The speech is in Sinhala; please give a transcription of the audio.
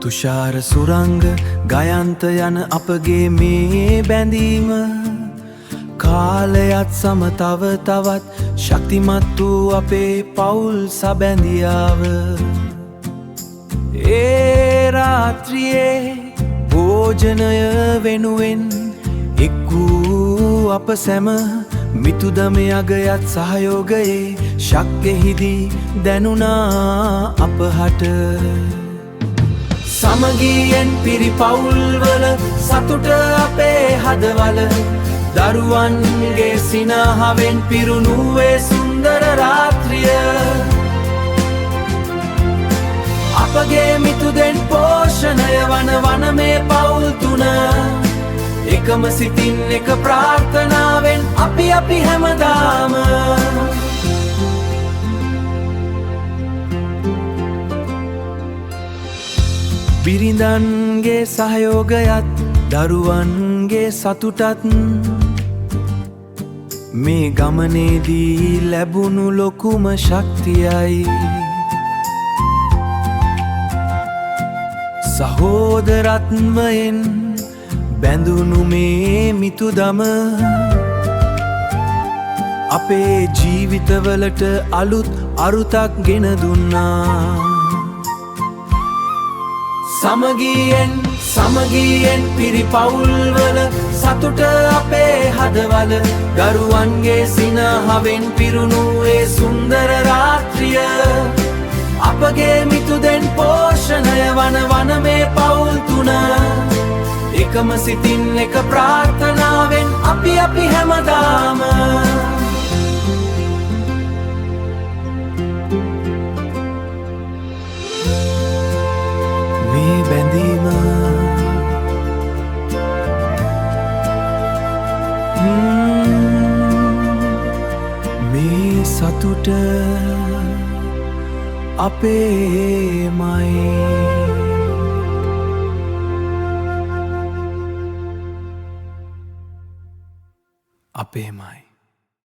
තුෂාර සුරංග ගයන්ත යන අපගේ මේ බැඳීම කාලයත් සම තව තවත් ශක්තිමත් වූ අපේ පවුල් සබැඳියාව ඒ රාත්‍රියේ භෝජනය වෙනුවෙන් එක් වූ අප සැම මිතුදම යගයත් සහයෝගයේ ශක්තිහිදී දැනුණා අපහට සමගියෙන් පිරි පවුල්වල සතුට අපේ හදවල දරුවන්ගේ සිනහවෙන් පිරුණුවේ සුන්දර රාත්‍රිය අපගේ මිතුදෙන් පෝෂණය වන මේ පවුල් තුන එකම සිතින් එක ප්‍රාර්ථනාවෙන් අපි හැමදාම බිරිඳන්ගේ සහයෝගයත් දරුවන්ගේ සතුටත් මේ ගමනේදී ලැබුණු ලොකුම ශක්තියයි සහෝදරත්වයෙන් බැඳුණු මේ මිතුදම අපේ ජීවිතවලට අලුත් අරුතක් ගෙන දුන්නා සමගියෙන් පිරි පවුල්වල සතුට අපේ හදවල දරුවන්ගේ සිනහවෙන් පිරුණුවේ සුන්දර රාත්‍රිය අපගේ මිතුදෙන් පෝෂණය වන මේ පවුල් තුන එකම සිතින් එක ප්‍රාර්ථනාවෙන් අපි හැමදාම මේ බැඳීම මේ සතුට අපේමයි අපේමයි